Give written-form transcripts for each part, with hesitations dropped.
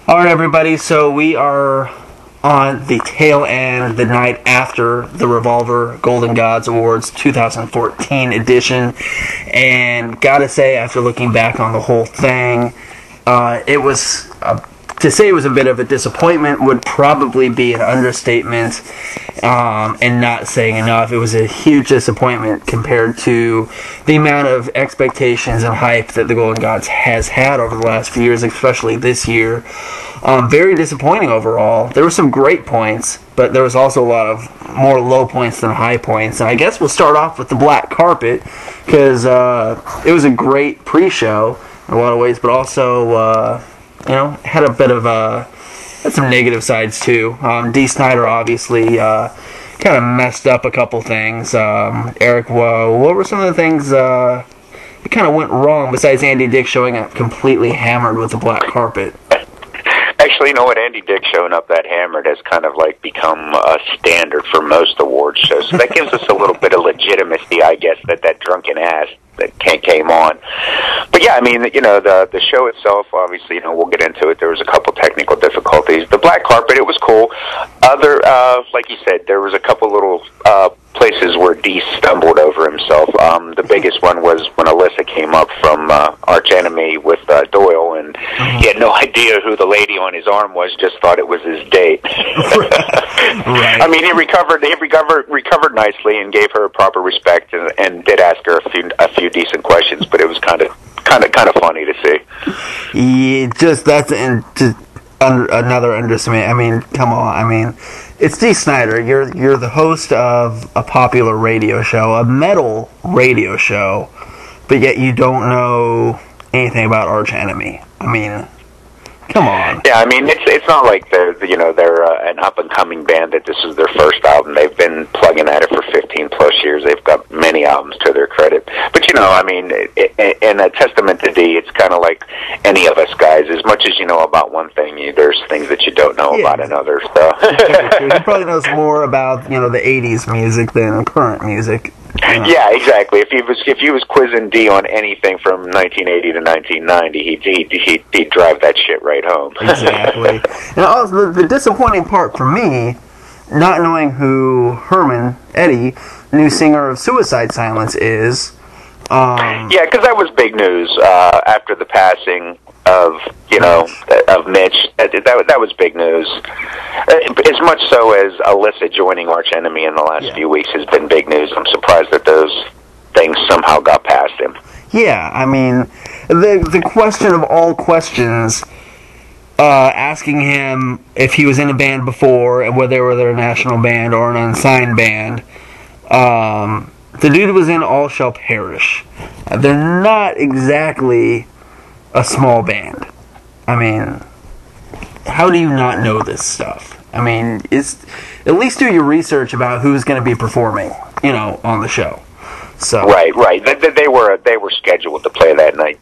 Alright, everybody, so we are on the tail end, the night after the Revolver Golden Gods Awards 2014 edition, and gotta say, after looking back on the whole thing, it was, to say it was a bit of a disappointment would probably be an understatement, and not saying enough. It was a huge disappointment compared to the amount of expectations and hype that the Golden Gods has had over the last few years, especially this year. Very disappointing overall. There were some great points, but there was also a lot of more low points than high points. And I guess we'll start off with the black carpet, because it was a great pre-show in a lot of ways, but also, had a bit of had some negative sides too. Dee Snider obviously kind of messed up a couple things. Eric, what were some of the things that kind of went wrong besides Andy Dick showing up completely hammered with the black carpet? Actually, you know what? Andy Dick showing up that hammered has kind of like become a standard for most award shows. So that gives us a little bit of legitimacy, I guess, that drunken ass that came on. But yeah, I mean, the show itself, obviously, we'll get into it. There was a couple technical difficulties. The black carpet, it was cool. Other, like you said, there was a couple little places where Dee stumbled over himself. The biggest one was when Alyssa came up from Arch Enemy with Doyle, and he had no idea who the lady on his arm was, just thought it was his date. Right. I mean, he recovered nicely and gave her proper respect, and did ask her a few decent questions, but it was kind of funny to see. Yeah, another understatement. I mean, come on. I mean, it's Dee Snider. You're the host of a popular radio show, a metal radio show, but yet you don't know anything about Arch Enemy. I mean, come on. Yeah, I mean, it's not like they're an up and coming band that this is their first album. They've been plugging at it for 15 plus years. They've got many albums to their credit. But I mean, in a testament to Dee, it's kind of like any of us guys. As much as you know about one thing, there's things that you don't know about another. So he probably knows more about the '80s music than current music. Yeah, exactly. If he was quizzing Dee on anything from 1980 to 1990, he'd drive that shit right home. Exactly. And also, the disappointing part for me, not knowing who Herman Eddie, new singer of Suicide Silence, is. Yeah, because that was big news after the passing of Mitch. That was big news. As much so as Alyssa joining Arch Enemy in the last few weeks has been big news. I'm surprised that those things somehow got past him. Yeah, I mean, the question of all questions, asking him if he was in a band before and whether they were a national band or an unsigned band. The dude was in All Shall Perish. They're not exactly a small band. I mean, how do you not know this stuff? I mean, at least do your research about who's going to be performing, on the show. So right. They were scheduled to play that night.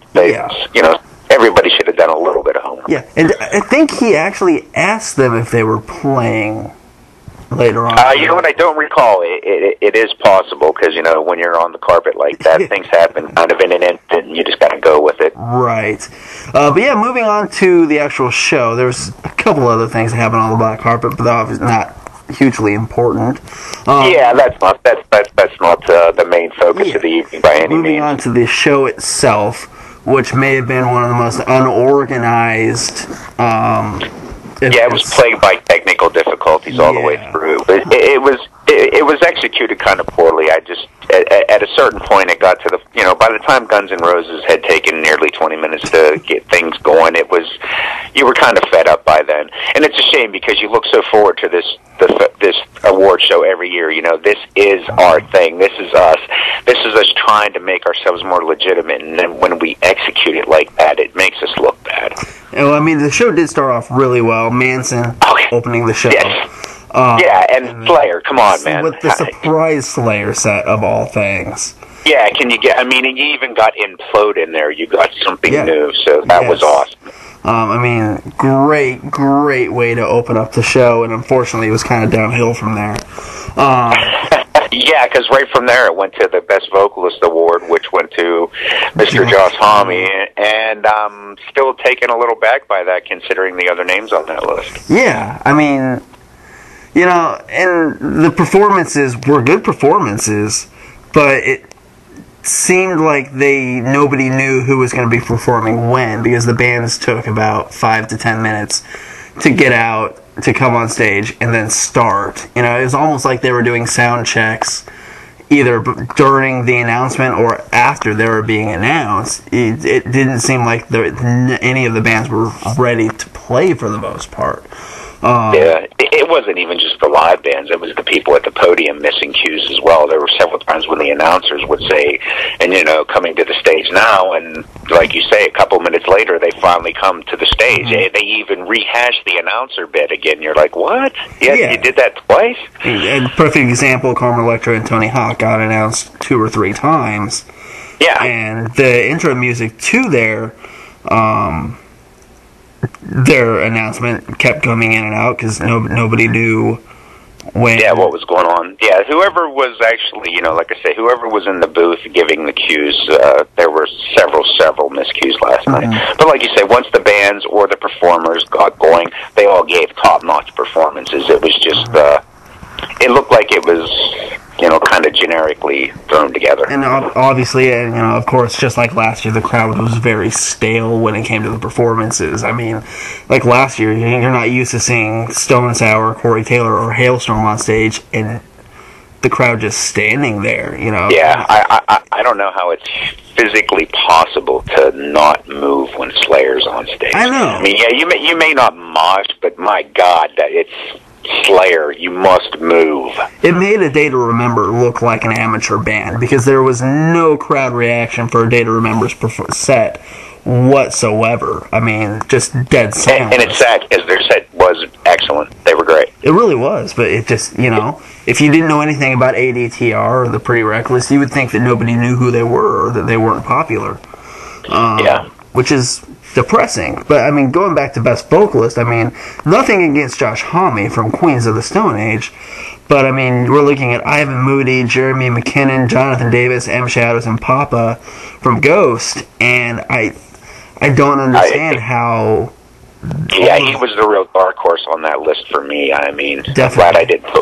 Everybody should have done a little bit of homework. Yeah, and I think he actually asked them if they were playing later on. You know what? I don't recall. It is possible because when you're on the carpet like that, things happen kind of in an instant, and you just got to go with it. Right. But yeah, moving on to the actual show. There's a couple other things that happen on the black carpet, but obviously not hugely important. Yeah, that's not the main focus of the evening by any means. Moving on to the show itself, which may have been one of the most unorganized. It was plagued by technical difficulties all the way through. It was executed kind of poorly. At a certain point, it got to the by the time Guns N' Roses had taken nearly 20 minutes to get things going, you were kind of fed up by then. And it's a shame because you look so forward to this award show every year. This is our thing. This is us. This is us trying to make ourselves more legitimate. And then when we execute it like that, it makes us look bad. Well, I mean, the show did start off really well. Manson opening the show. Yes. And Slayer, come on, man. With the surprise Slayer set of all things. Yeah, and you even got Implode in there. You got something new, so that was awesome. I mean, great way to open up the show, and unfortunately it was kind of downhill from there. Yeah, because right from there it went to the Best Vocalist Award, which went to Mr. Josh Homme, and I'm still taken a little back by that, considering the other names on that list. Yeah, I mean, you know, and the performances were good performances, but it seemed like nobody knew who was going to be performing when, because the bands took about 5 to 10 minutes to get out, to come on stage, and then start. You know, it was almost like they were doing sound checks either during the announcement or after they were being announced. It didn't seem like any of the bands were ready to play for the most part. Yeah, it wasn't even just the live bands. It was the people at the podium missing cues as well. There were several times when the announcers would say, and you know, coming to the stage now, and like you say, a couple minutes later, they finally come to the stage. Mm-hmm. They even rehash the announcer bit again. You're like, what? Yeah, you did that twice? And perfect example, Carmen Electra and Tony Hawk got announced 2 or 3 times. Yeah. And the intro music to their announcement kept coming in and out because nobody knew when. Yeah, what was going on. Yeah, whoever was actually, you know, like I say, whoever was in the booth giving the cues, there were several miscues last night. But like you say, once the bands or the performers got going, they all gave top-notch performances. It was just, it looked like it was, you know, kind of generically thrown together. And obviously, you know, of course, just like last year, the crowd was very stale when it came to the performances. I mean, like last year, you're not used to seeing Stone Sour, Corey Taylor, or Hailstorm on stage, and the crowd just standing there, you know. Yeah, I don't know how it's physically possible to not move when Slayer's on stage. I know. I mean, yeah, you may not mosh, but my God, that it's Slayer, you must move. It made A Day to Remember look like an amateur band because there was no crowd reaction for A Day to Remember's set whatsoever. I mean, just dead silence. And its set, as their set was excellent. They were great. It really was, but it just, you know, if you didn't know anything about ADTR or the Pretty Reckless, you would think that nobody knew who they were or that they weren't popular. Yeah. Which is depressing. But, I mean, going back to Best Vocalist, I mean, nothing against Josh Homme from Queens of the Stone Age, but, I mean, we're looking at Ivan Moody, Jeremy McKinnon, Jonathan Davis, M. Shadows, and Papa from Ghost, and I don't understand how... Yeah, he was the real dark horse on that list for me. I mean, definitely.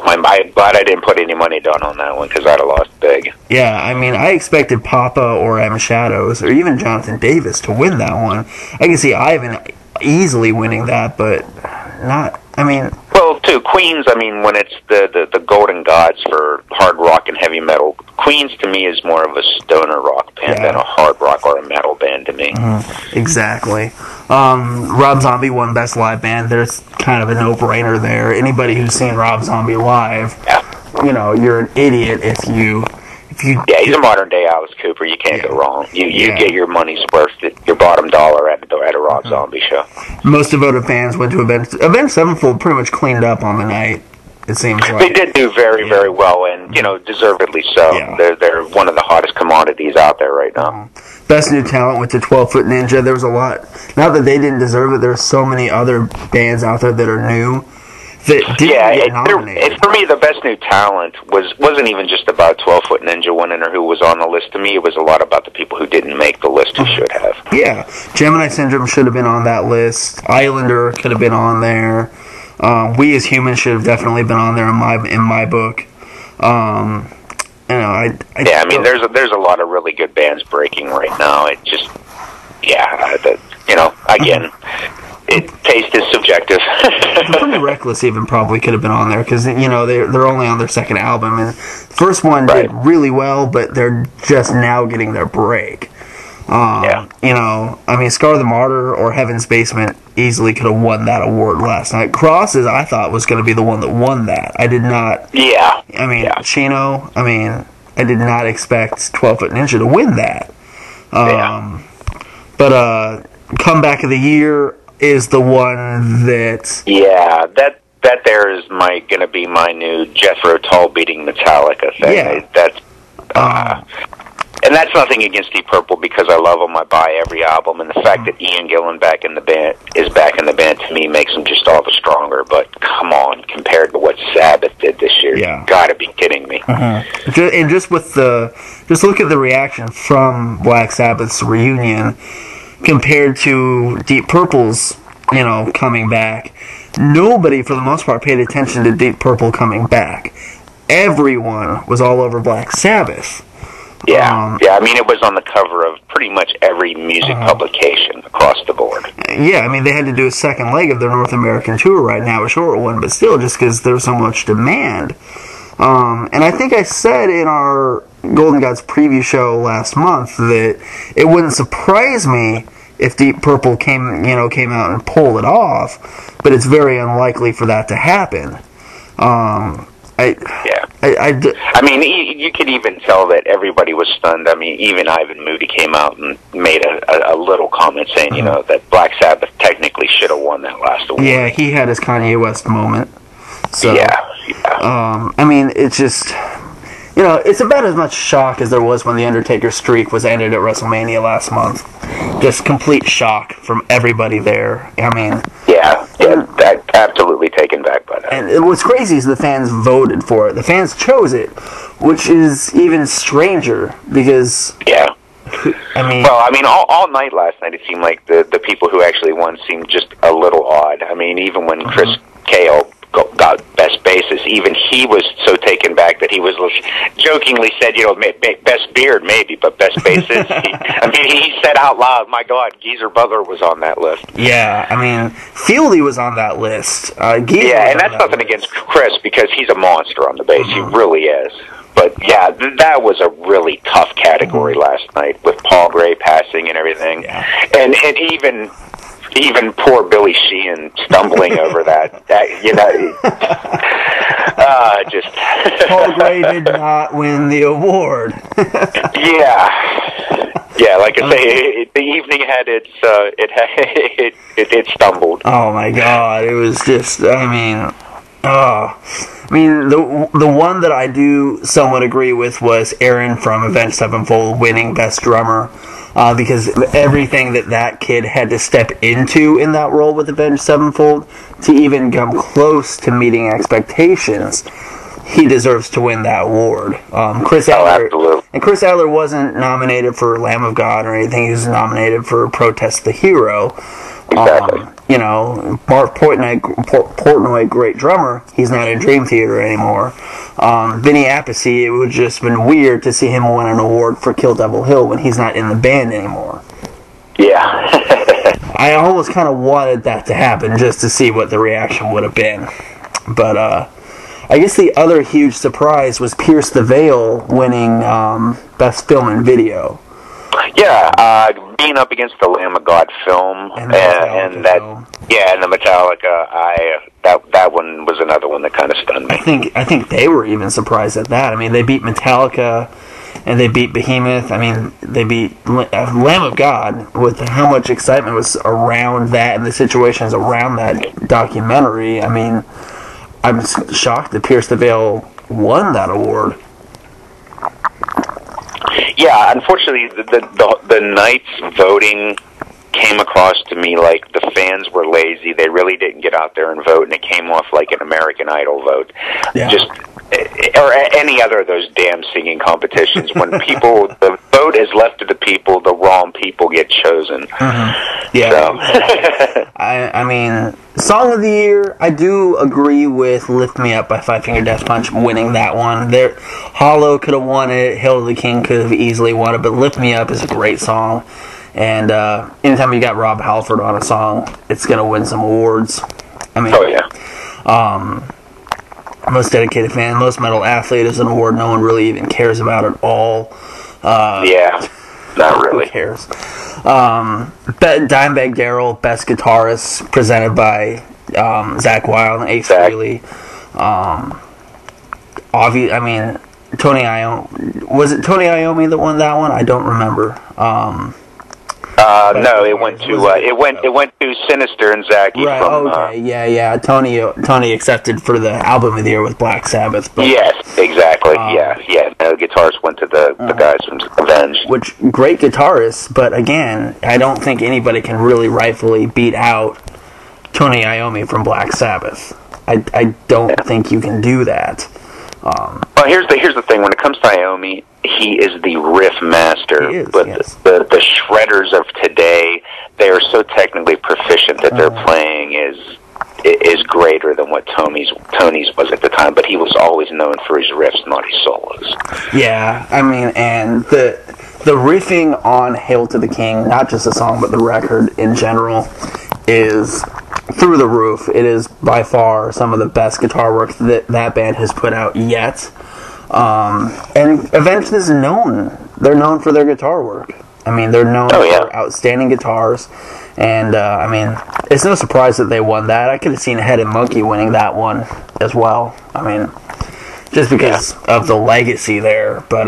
I'm glad I didn't put any money down on that one because I'd have lost big. Yeah, I mean, I expected Papa or M. Shadows or even Jonathan Davis to win that one. I can see Ivan easily winning that, but not. I mean, well, too, Queens. I mean, when it's the Golden Gods for hard rock and heavy metal, Queens to me is more of a stoner rock band than a hard rock or a metal band to me. Exactly. Rob Zombie won Best Live Band. There's kind of a no-brainer there. Anybody who's seen Rob Zombie live, you know, you're an idiot if you. Yeah, he's a modern day Alice Cooper. You can't go wrong. You get your money's worth, your bottom dollar at a Rob Zombie show. Most devoted fans went to Avenged Sevenfold pretty much cleaned up on the night. It seems like they did do very, very well, and you know, deservedly so. Yeah. They're one of the hottest commodities out there right now. Best new talent went to 12 Foot Ninja. There was a lot. Not that they didn't deserve it. There's so many other bands out there that are new that didn't get nominated. For me, the best new talent wasn't even just about 12 Foot Ninja winning or who was on the list. To me, it was a lot about the people who didn't make the list who should have. Yeah, Gemini Syndrome should have been on that list. Islander could have been on there. We as Humans should have definitely been on there in my book. You know, I mean, there's a lot of really good bands breaking right now. It just, you know, again, taste is subjective. Pretty Reckless even probably could have been on there because, you know, they're only on their second album, and the first one did really well, but they're just now getting their break. You know, I mean, Scar the Martyr or Heaven's Basement easily could have won that award last night. Crosses, I thought, was going to be the one that won that. I did not. Yeah. I mean, Chino, I mean, I did not expect 12 Foot Ninja to win that. But Comeback of the Year is the one that... Yeah, that there is going to be my new Jethro Tull beating Metallica thing. Yeah. That's... And that's nothing against Deep Purple because I love them. I buy every album, and the fact that Ian Gillan is back in the band to me makes them just all the stronger. But come on, compared to what Sabbath did this year, you gotta be kidding me. And just look at the reaction from Black Sabbath's reunion compared to Deep Purple's, coming back. Nobody, for the most part, paid attention to Deep Purple coming back. Everyone was all over Black Sabbath. Yeah, I mean, it was on the cover of pretty much every music publication across the board. Yeah, I mean, they had to do a second leg of their North American tour right now, a short one, but still, just because there's so much demand. And I think I said in our Golden Gods preview show last month that it wouldn't surprise me if Deep Purple came out and pulled it off, but it's very unlikely for that to happen. I mean, you could even tell that everybody was stunned. I mean, even Ivan Moody came out and made a little comment saying, that Black Sabbath technically should have won that last award. Yeah, he had his Kanye West moment. So, I mean, it's just, it's about as much shock as there was when the Undertaker's streak was ended at WrestleMania last month. Just complete shock from everybody there. I mean... Yeah, that absolutely taken back by that. And what's crazy is the fans voted for it. The fans chose it, which is even stranger because... Yeah. All night last night, it seemed like the people who actually won seemed just a little odd. I mean, even when Chris Cahill got Best Bassist, even he was so taken back that he was jokingly said, best beard maybe, but Best Bassist. He said out loud, "My God, Geezer Butler was on that list." Yeah, I mean, Fieldy was on that list. And that's nothing against Chris because he's a monster on the bass. He really is. But yeah, that was a really tough category last night with Paul Gray passing and everything, and even poor Billy Sheehan stumbling over that. Paul Gray did not win the award. Yeah, like I say, the evening had it stumbled. Oh my God, it was just. The one that I do somewhat agree with was Aaron from Avenged Sevenfold winning Best Drummer. Because everything that kid had to step into in that role with Avenged Sevenfold to even come close to meeting expectations, he deserves to win that award. Chris Adler wasn't nominated for Lamb of God or anything. He was nominated for Protest the Hero. Exactly. Mark Portnoy, great drummer. He's not in Dream Theater anymore. Vinny Appice, it would just been weird to see him win an award for Kill Devil Hill when he's not in the band anymore. Yeah. I almost kind of wanted that to happen just to see what the reaction would have been. But I guess the other huge surprise was Pierce the Veil winning Best Film and Video. Yeah, being up against the Lamb of God film and the Metallica, that one was another one that kind of stunned me. I think they were even surprised at that. I mean, they beat Metallica and they beat Behemoth. I mean, they beat Lamb of God with how much excitement was around that and the situations around that documentary. I mean, I'm shocked that Pierce the Veil won that award. Yeah, unfortunately, the night's voting came across to me like the fans were lazy. They really didn't get out there and vote, and it came off like an American Idol vote. Yeah. Or any other of those damn singing competitions. When the vote is left to the people, the wrong people get chosen. Yeah. So. I mean, Song of the Year, I do agree with Lift Me Up by Five Finger Death Punch winning that one. Hollow could have won it, Hail to the King could have easily won it, but Lift Me Up is a great song. And anytime you got Rob Halford on a song, it's going to win some awards. I mean, Most Dedicated Fan, Most Metal Athlete is an award no one really even cares about at all. Not really. Who cares? Dimebag Darrell, Best Guitarist, presented by Zach Wilde and Ace Frehley. Tony Iommi, was it Tony Iommi that won that one? I don't remember. No, it went to Sinister and Zachy. Right. From, okay. Yeah. Tony accepted for the album of the year with Black Sabbath. But, yes, exactly. Yeah. No, guitarist went to the guys from Avenged. Which great guitarists, but again, I don't think anybody can really rightfully beat out Tony Iommi from Black Sabbath. I don't think you can do that. Well, here's the thing. When it comes to Iommi, he is the riff master. He is, but yes. the shredders of today, they are so technically proficient that their playing is greater than what Tony's was at the time. But he was always known for his riffs, not his solos. Yeah, I mean, and the riffing on "Hail to the King," not just the song but the record in general, is through the roof. It is by far some of the best guitar work that band has put out yet. And Avenged is known. They're known for their guitar work. I mean, they're known for outstanding guitars. And, I mean, it's no surprise that they won that. I could have seen Head and Monkey winning that one as well. I mean, just because of the legacy there. But,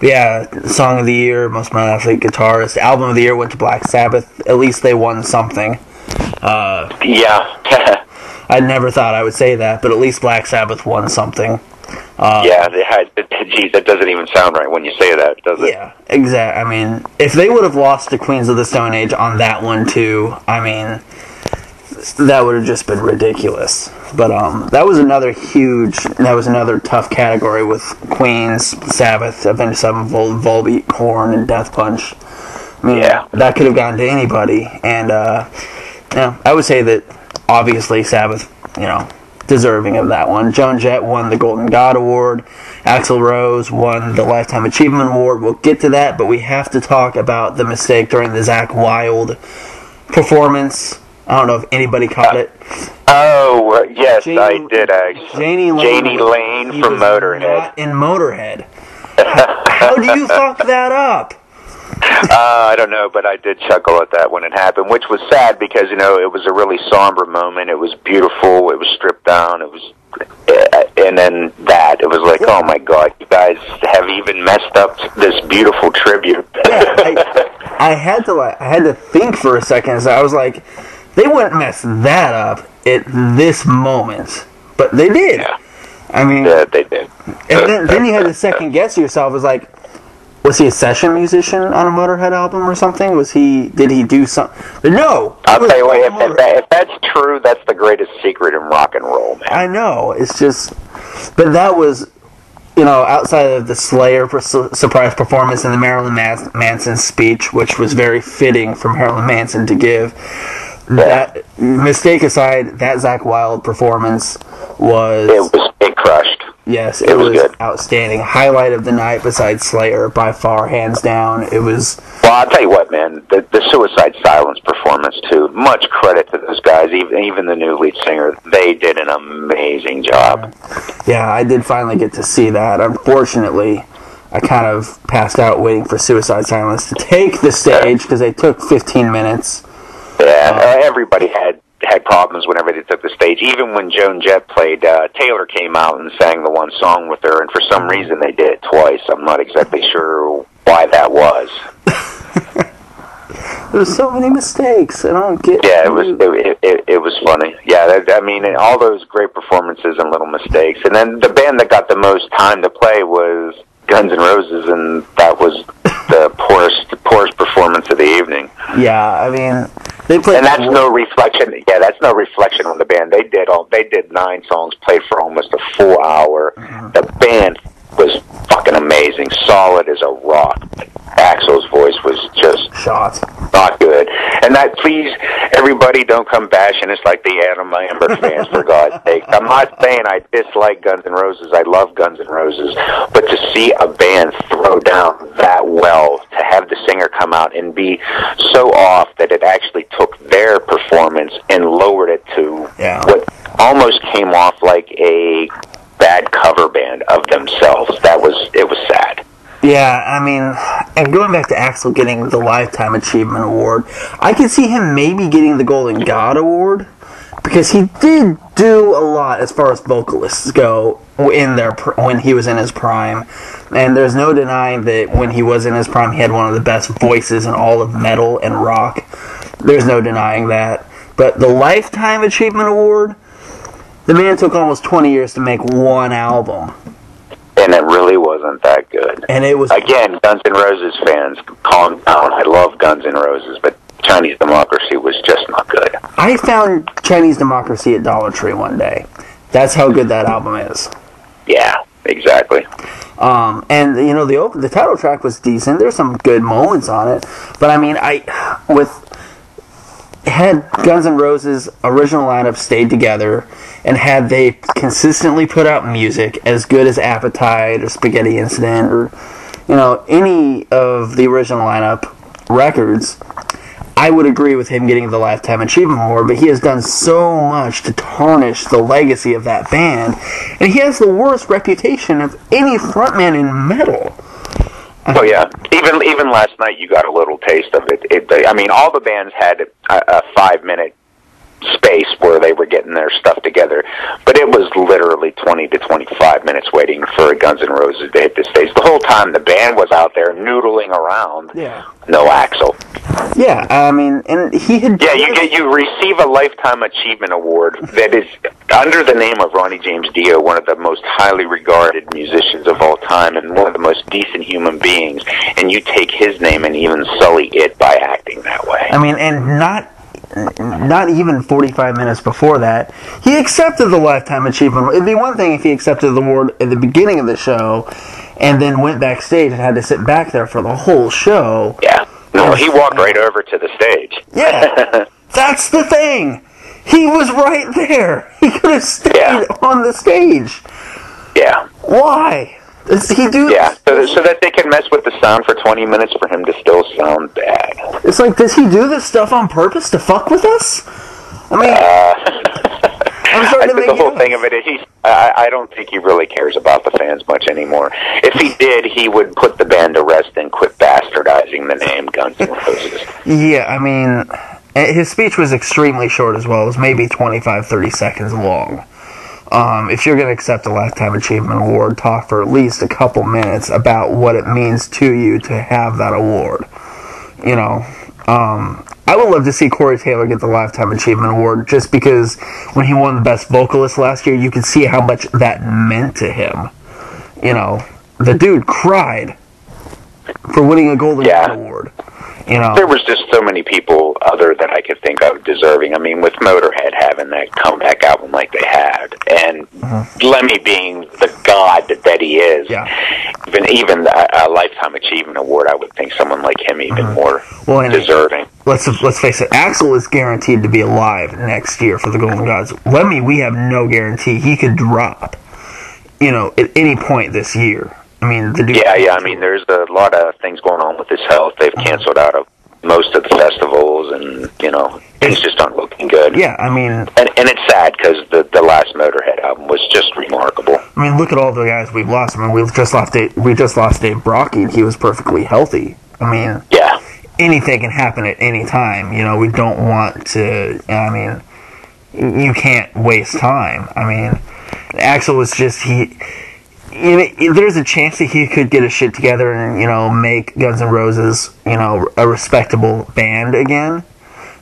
yeah, Song of the Year, Most Athlete Guitarist. Album of the Year went to Black Sabbath. At least they won something. I never thought I would say that, but at least Black Sabbath won something. They had. Geez, that doesn't even sound right when you say that, does it? Yeah, exactly. I mean, if they would have lost to Queens of the Stone Age on that one too, I mean, that would have just been ridiculous. But that was another tough category with Queens, Sabbath, Avenged Sevenfold, Volbeat, Korn, and Death Punch. I mean, that could have gone to anybody. And I would say that obviously Sabbath, deserving of that one. Joan Jett won the Golden God Award. Axl Rose won the Lifetime Achievement Award. We'll get to that, but we have to talk about the mistake during the Zakk Wylde performance. I don't know if anybody caught it. Oh, yes, I did, actually. Janie Lane from Motorhead. Not in Motorhead. How do you fuck that up? I don't know, but I did chuckle at that when it happened, which was sad because, it was a really somber moment. It was beautiful. It was stripped down. It was, and then it was like, oh my God, you guys have even messed up this beautiful tribute. I had to think for a second. So I was like, they wouldn't mess that up at this moment, but they did. Yeah. I mean, they did. And then you had to second guess yourself. It was like, was he a session musician on a Motorhead album or something? Did he do something? No! I'll tell you what, if that's true, that's the greatest secret in rock and roll, man. I know, it's just... But that was, outside of the Slayer surprise performance and the Marilyn Manson speech, which was very fitting for Marilyn Manson to give, that, mistake aside, that Zakk Wylde performance was... It crushed. Yes, it was good. Outstanding. Highlight of the night besides Slayer, by far, hands down. It was... Well, I'll tell you what, man. The Suicide Silence performance, too. Much credit to those guys, even the new lead singer. They did an amazing job. Yeah, I did finally get to see that. Unfortunately, I kind of passed out waiting for Suicide Silence to take the stage, because they took 15 minutes. Yeah, everybody had problems whenever they took the stage. Even when Joan Jett played, Taylor came out and sang the one song with her, and for some reason they did it twice. I'm not exactly sure why that was. There's so many mistakes. I don't get. Yeah, it was funny. Yeah, I mean, all those great performances and little mistakes, and then the band that got the most time to play was Guns N' Roses, and that was the poorest performance of the evening. Yeah, I mean, they played, and that's no reflection. Yeah, that's no reflection on the band. They did 9 songs, played for almost a full hour. Mm-hmm. The band was fucking amazing, solid as a rock. Axl's voice was just not good. And that, please, everybody, don't come bashing us like the Adam Lambert fans, for God's sake. I'm not saying I dislike Guns N' Roses. I love Guns N' Roses. But to see a band throw down that well, to have the singer come out and be so off that it actually took their performance and lowered it to what almost came off like a bad cover band of themselves. It was sad. Yeah, I mean, and going back to Axl getting the Lifetime Achievement Award, I could see him maybe getting the Golden God Award, because he did do a lot as far as vocalists go when he was in his prime. And there's no denying that when he was in his prime, he had one of the best voices in all of metal and rock. There's no denying that. But the Lifetime Achievement Award, the man took almost 20 years to make one album. And it really wasn't that good. And it was... Again, Guns N' Roses fans, calm down. I love Guns N' Roses, but Chinese Democracy was just not good. I found Chinese Democracy at Dollar Tree one day. That's how good that album is. Yeah, exactly. And you know, the title track was decent. There's some good moments on it, but I mean, had Guns N' Roses original lineup stayed together, and had they consistently put out music as good as Appetite or Spaghetti Incident or, you know, any of the original lineup records, I would agree with him getting the Lifetime Achievement Award, but he has done so much to tarnish the legacy of that band, and he has the worst reputation of any frontman in metal. Oh yeah, even last night you got a little taste of it. I mean, all the bands had a 5-minute space where they were getting their stuff together, but it was literally 20 to 25 minutes waiting for Guns N' Roses to hit the stage. The whole time the band was out there noodling around. Yeah. No Axl. Yeah, I mean, and he had... Yeah, you receive a Lifetime Achievement Award that is under the name of Ronnie James Dio, one of the most highly regarded musicians of all time and one of the most decent human beings, and you take his name and even sully it by acting that way. I mean, and not even 45 minutes before that, he accepted the Lifetime Achievement Award. It'd be one thing if he accepted the award at the beginning of the show and then went backstage and had to sit back there for the whole show. Yeah. No, he walked right over to the stage. Yeah. That's the thing. He was right there. He could have stayed on the stage. Yeah. Why? Does he do... Yeah, so that they can mess with the sound for 20 minutes for him to still sound bad. It's like, does he do this stuff on purpose to fuck with us? I mean... I'm starting to make the whole thing of it is I don't think he really cares about the fans much anymore. If he did, he would put the band to rest and quit bastardizing the name Guns N' Roses. Yeah, I mean, his speech was extremely short as well. It was maybe 25, 30 seconds long. If you're going to accept a Lifetime Achievement Award, talk for at least a couple minutes about what it means to you to have that award. You know, I would love to see Corey Taylor get the Lifetime Achievement Award just because when he won the Best Vocalist last year, you could see how much that meant to him. You know, the dude cried for winning a Golden God Award. You know, there was just so many people other that I could think of deserving. I mean, with Motorhead having that comeback album like they had, and Lemmy being the god that he is, even a Lifetime Achievement Award, I would think someone like him even more deserving. Let's face it, Axl is guaranteed to be alive next year for the Golden Gods. Lemmy, we have no guarantee. He could drop, you know, at any point this year. I mean, the dude... Yeah. I mean, there's a lot of things going on with his health. They've canceled out of most of the festivals, and you know, things just aren't looking good. Yeah, I mean, and it's sad because the last Motorhead album was just remarkable. I mean, look at all the guys we've lost. I mean, we just lost Dave Brockie, and he was perfectly healthy. I mean, anything can happen at any time. You know, we don't want to. I mean, you can't waste time. I mean, Axl was just You know, there's a chance that he could get his shit together and, you know, make Guns N' Roses, you know, a respectable band again.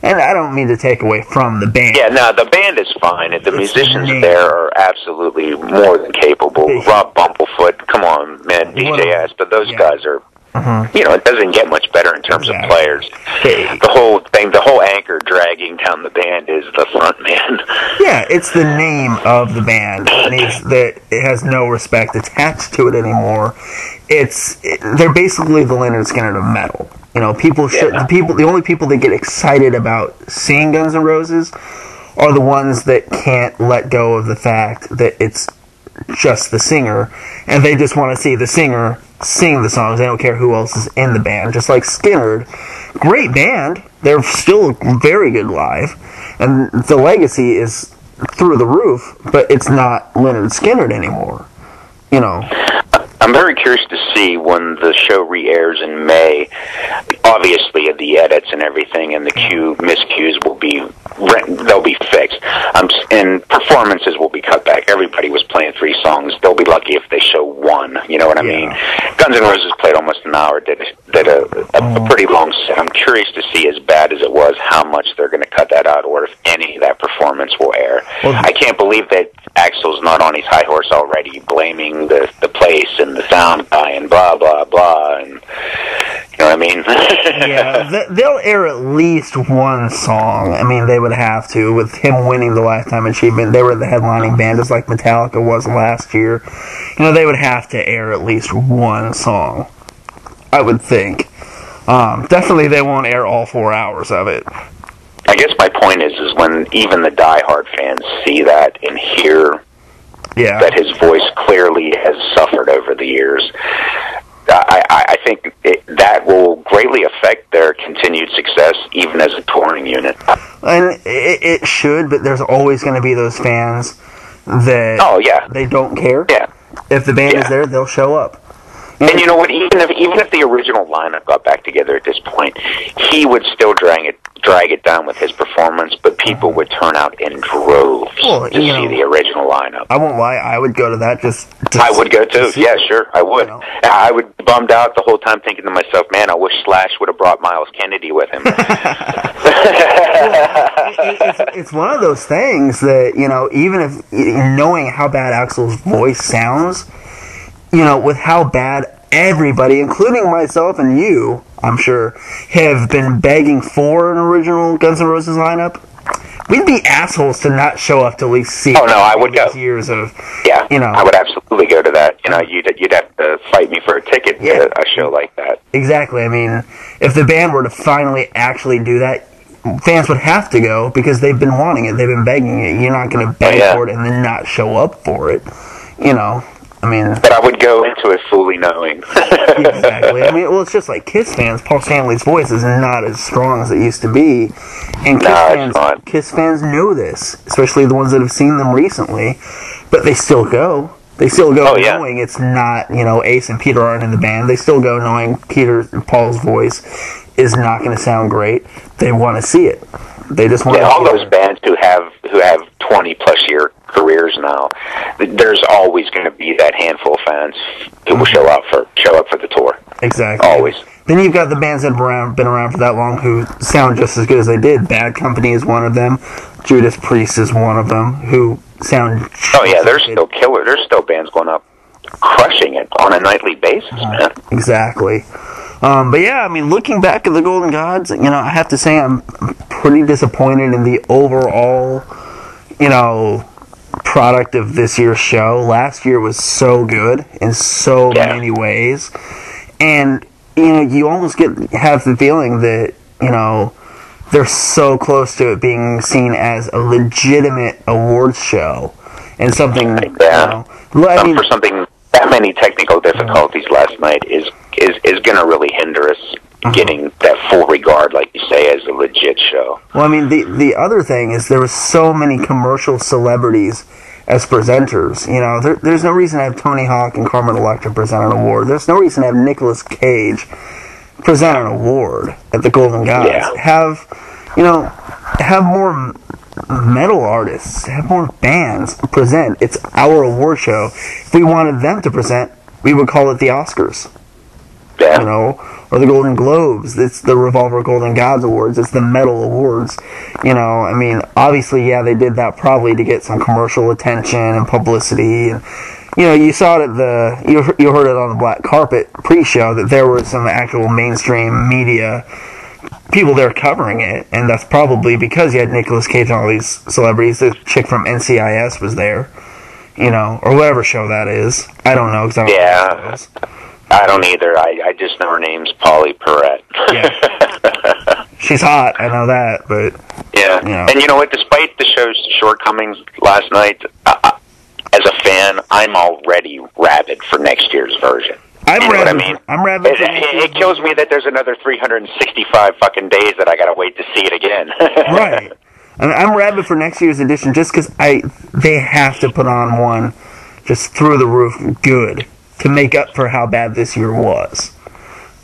And I don't mean to take away from the band. Yeah, no, the band is fine. The musicians there are absolutely more than capable. Rob Bumblefoot, come on, man, DJS, but those guys are... You know, it doesn't get much better in terms of players. The whole thing, the whole anchor dragging down the band is the front man. Yeah, it's the name of the band. It has no respect attached to it anymore. They're basically the Lynyrd Skynyrd of metal. You know, the only people that get excited about seeing Guns N' Roses are the ones that can't let go of the fact that it's just the singer, and they just want to see the singer sing the songs. They don't care who else is in the band. Just like Skynyrd, great band. They're still very good live, and the legacy is through the roof. But it's not Lynyrd Skynyrd anymore. You know. I'm very curious to see when the show re-airs in May. Obviously, the edits and everything and the miscues will be fixed. And performances will be cut back. Everybody was playing 3 songs. They'll be lucky if they show 1. You know what I mean? Guns N' Roses played almost an hour. Did a pretty long set. I'm curious to see, as bad as it was, how much they're going to cut that out, or if any of that performance will air. Well, I can't believe that Axl's not on his high horse already, blaming the place and the sound guy and blah blah blah. And you know what I mean? Yeah, they'll air at least 1 song. I mean, they would have to. With him winning the Lifetime Achievement, they were the headlining band, just like Metallica was last year. You know, they would have to air at least 1 song, I would think. Definitely they won't air all 4 hours of it. I guess my point is when even the diehard fans see that and hear that his voice clearly has suffered over the years, I think that will greatly affect their continued success, even as a touring unit. And it should, but there's always going to be those fans that they don't care. Yeah. If the band is there, they'll show up. And you know what? Even if the original lineup got back together at this point, he would still drag it down with his performance, but people would turn out in droves to see the original lineup. I won't lie, I would go to that just I would go too. Yeah, sure, I would. You know. I would be bummed out the whole time thinking to myself, man, I wish Slash would have brought Miles Kennedy with him. It's one of those things that, you know, even if knowing how bad Axl's voice sounds, you know, with how bad everybody, including myself and you, I'm sure, have been begging for an original Guns N' Roses lineup, we'd be assholes to not show up to at least see. Oh no, I would go. Years of, you know, I would absolutely go to that. You know, you'd have to fight me for a ticket to a show like that. Exactly. I mean, if the band were to finally actually do that, fans would have to go because they've been wanting it. They've been begging it. You're not going to beg for it and then not show up for it. You know. I mean, but I would go into it fully knowing. Exactly. I mean, well, it's just like Kiss fans. Paul Stanley's voice is not as strong as it used to be, and Kiss fans know this, especially the ones that have seen them recently. But they still go. They still go knowing it's not, you know, Ace and Peter aren't in the band. They still go knowing Paul's voice is not going to sound great. They want to see it. They just want all those bands who have 20+ year careers now. There's always going to be that handful of fans who will show up for the tour. Exactly. Always. Then you've got the bands that have been around for that long who sound just as good as they did. Bad Company is one of them. Judas Priest is one of them who sound. Oh yeah, they're still killer. There's still bands going up, crushing it on a nightly basis, man. Exactly. But yeah, I mean, looking back at the Golden Gods, you know, I have to say I'm pretty disappointed in the overall, you know, product of this year's show. Last year was so good in so many ways, and you know, you almost have the feeling that, you know, they're so close to it being seen as a legitimate awards show and something. I mean, for something that many technical difficulties last night is going to really hinder us getting that full regard, like you say, as a legit show. Well, I mean, the other thing is there was so many commercial celebrities as presenters. You know, there's no reason to have Tony Hawk and Carmen Electra present an award. There's no reason to have Nicolas Cage present an award at the Golden Gods. Yeah. Have more metal artists, have more bands present. It's our award show. If we wanted them to present, we would call it the Oscars. Yeah. You know, or the Golden Globes. It's the Revolver Golden Gods Awards. It's the Metal Awards. You know, I mean, obviously, yeah, they did that probably to get some commercial attention and publicity. And, you know, you saw it at you heard it on the Black Carpet pre-show that there were some actual mainstream media people there covering it, and that's probably because you had Nicolas Cage and all these celebrities. The chick from NCIS was there, you know, or whatever show that is. I don't know exactly. Yeah. I don't either. I just know her name's Polly Perrette. Yeah. She's hot, I know that, but... Yeah. You know. And you know what? Despite the show's shortcomings last night, as a fan, I'm already rabid for next year's version. I'm rabid. What I mean? I'm rabid. It kills me that there's another 365 fucking days that I gotta wait to see it again. Right. I'm rabid for next year's edition just because they have to put on one just through the roof good to make up for how bad this year was.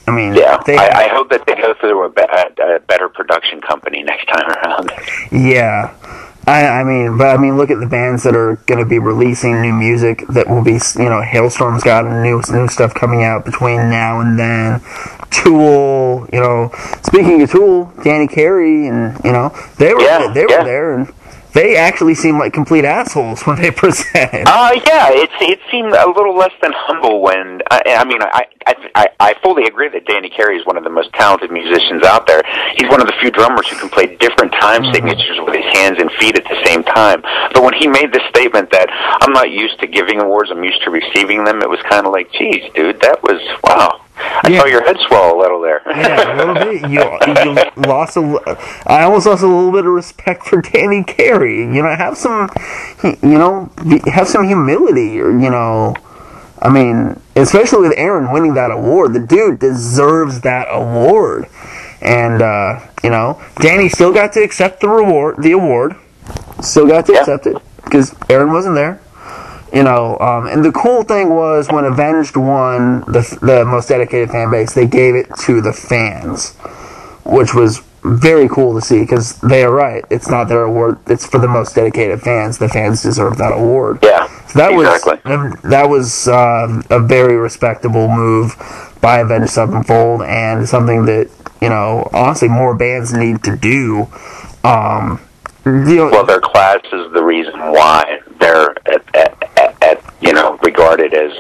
I mean, yeah, I hope that they go through a better production company next time around. Yeah. I mean, look at the bands that are going to be releasing new music that will be, Hailstorm's got new stuff coming out between now and then. Tool, speaking of Tool, Danny Carey, and, they were there, and they actually seemed like complete assholes when they presented. It seemed a little less than humble when, I fully agree that Danny Carey is one of the most talented musicians out there. He's one of the few drummers who can play different time signatures with his hands and feet at the same time. But when he made this statement that I'm not used to giving awards, I'm used to receiving them, it was kind of like, geez, dude, that was, wow. I saw your head swell a little there. Yeah, a little bit. You lost I almost lost a little bit of respect for Danny Carey. Have some, have some humility, or I mean, especially with Aaron winning that award, the dude deserves that award. And Danny still got to accept the award, still got to accept it because Aaron wasn't there. And the cool thing was when Avenged won the most dedicated fan base, they gave it to the fans, which was very cool to see because they are right. It's not their award; it's for the most dedicated fans. The fans deserve that award. Yeah, so that exactly. was a very respectable move by Avenged Sevenfold, and something that honestly more bands need to do. Well, their class is the reason why they're regarded as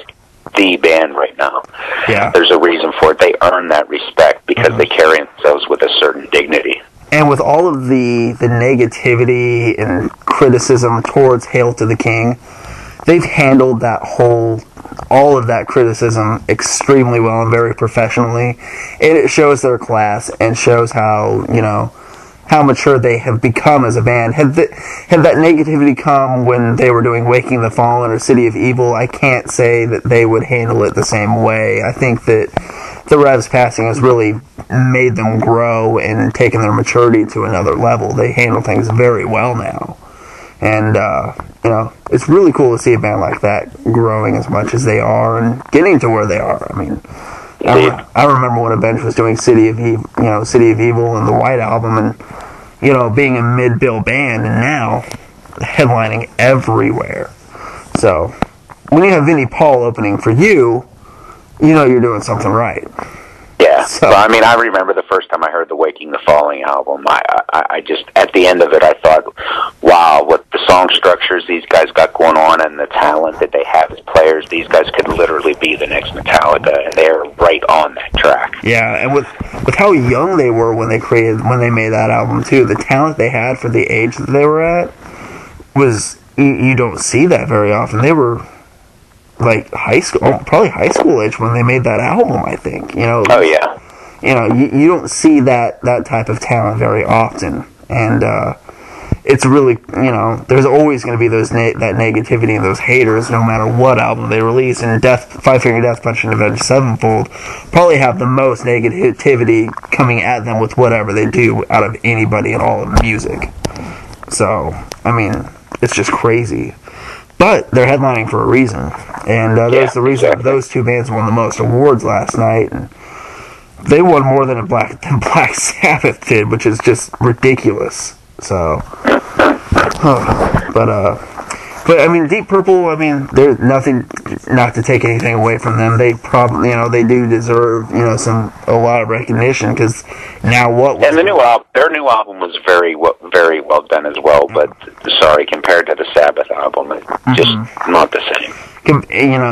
the band right now. Yeah. There's a reason for it. They earn that respect because they carry themselves with a certain dignity. And with all of the negativity and criticism towards Hail to the King, they've handled all of that criticism extremely well and very professionally. And it shows their class and shows how mature they have become as a band. Had that negativity come when they were doing Waking the Fallen or City of Evil, I can't say that they would handle it the same way. I think that the Revs passing has really made them grow and taken their maturity to another level. They handle things very well now. And, it's really cool to see a band like that growing as much as they are and getting to where they are. I mean, I remember when Avenged was doing City of Evil and the White Album, and being a mid-bill band, and now headlining everywhere. So when you have Vinnie Paul opening for you, you're doing something right. Yeah. So I remember the first time I heard the Waking the Falling album. I just at the end of it, I thought, wow, what the song structures these guys got going on, and the talent that they have as players. These guys could literally be the next Metallica, and they're right on that track. Yeah, and with how young they were when they made that album too, the talent they had for the age that they were at was you don't see that very often. They were like probably high school age when they made that album, I think. Oh yeah. You don't see that type of talent very often, and it's really, there's always going to be that negativity and those haters no matter what album they release. And Five Finger Death Punch and Avenged Sevenfold probably have the most negativity coming at them with whatever they do out of anybody in all of music. So, it's just crazy. But they're headlining for a reason, and there's the reason those two bands won the most awards last night, and they won more than Black Sabbath did, which is just ridiculous. So, but Deep Purple, there's nothing, not to take anything away from them. They probably, they do deserve, a lot of recognition, because now what? And their new album was very well done as well. But sorry, compared to the Sabbath album, it's just not the same.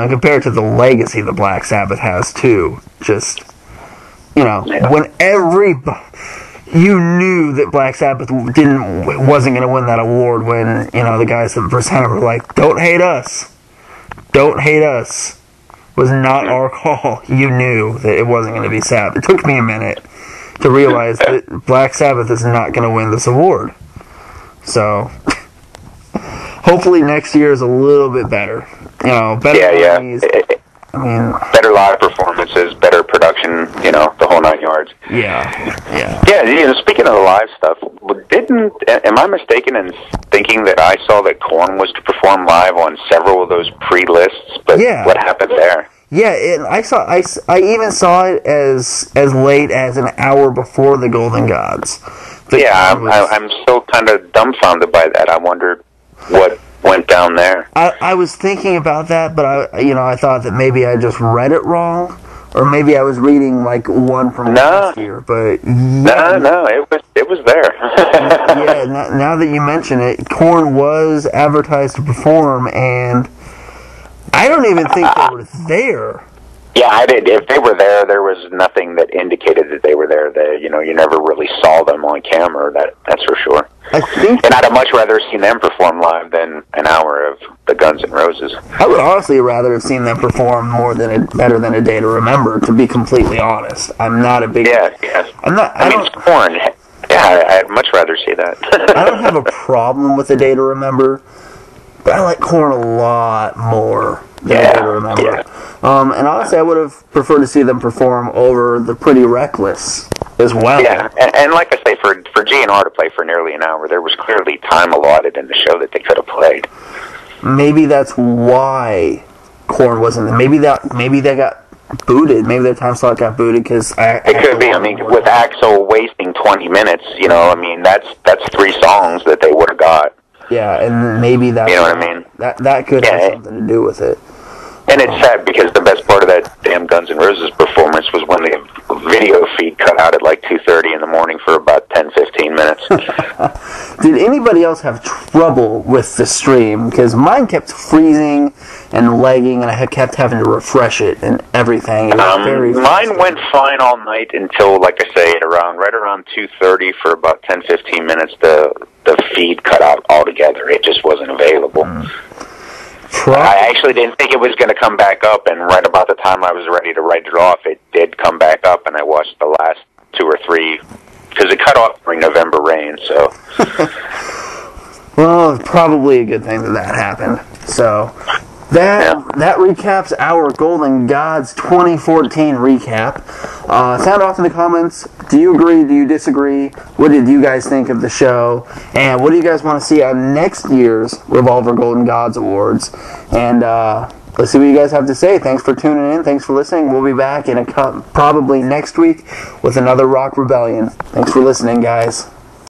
Compared to the legacy the Black Sabbath has too, just when everybody. You knew that Black Sabbath wasn't going to win that award when, the guys that presented were like, don't hate us. Don't hate us. Was not our call. You knew that it wasn't going to be Sabbath. It took me a minute to realize that Black Sabbath is not going to win this award. So, hopefully next year is a little bit better. Better movies. Better live performances, better production, the whole 9 yards. Yeah. Speaking of the live stuff, am I mistaken in thinking that I saw that Korn was to perform live on several of those pre-lists? But what happened there? Yeah, and I even saw it as late as an hour before the Golden Gods. I'm still kind of dumbfounded by that. I wondered what went down there. I was thinking about that, but I thought that maybe I just read it wrong, or maybe I was reading like one from last year. But no, it was there. Yeah, now that you mention it, Korn was advertised to perform, and I don't even think they were there. Yeah, I did. If they were there, there was nothing that indicated that they were there. You never really saw them on camera. That's for sure. And I'd have much rather seen them perform live than an hour of the Guns N' Roses. I would honestly rather have seen them perform better than A Day to Remember. To be completely honest, I'm not a big. Yeah. It's Korn. Yeah, I'd much rather see that. I don't have a problem with A Day to Remember, but I like Korn a lot more than A Day to Remember. Yeah. And honestly, I would have preferred to see them perform over the Pretty Reckless as well. Yeah, and like I say, for GNR to play for nearly an hour, there was clearly time allotted in the show that they could have played. Maybe that's why Korn wasn't there. Maybe they got booted. Maybe their time slot got booted because it could be. I mean, with Axl wasting 20 minutes, that's 3 songs that they would have got. Yeah, and maybe that's... You know what I mean? That could have something to do with it. And it's sad because the best part of that damn Guns N' Roses performance was when the video feed cut out at like 2:30 in the morning for about 10-15 minutes. Did anybody else have trouble with the stream? Because mine kept freezing and lagging, and I kept having to refresh it and everything. It was mine went fine all night until, like I say, right around 2:30 for about 10-15 minutes. The feed cut out altogether. It just wasn't available. I actually didn't think it was going to come back up, and right about the time I was ready to write it off, it did come back up, and I watched the last 2 or 3, because it cut off during November rain, so... Well, it's probably a good thing that happened. So, that recaps our Golden Gods 2014 recap. Sound off in the comments. Do you agree? Do you disagree? What did you guys think of the show? And what do you guys want to see on next year's Revolver Golden Gods Awards? And let's see what you guys have to say. Thanks for tuning in. Thanks for listening. We'll be back in probably next week with another Rock Rebellion. Thanks for listening, guys.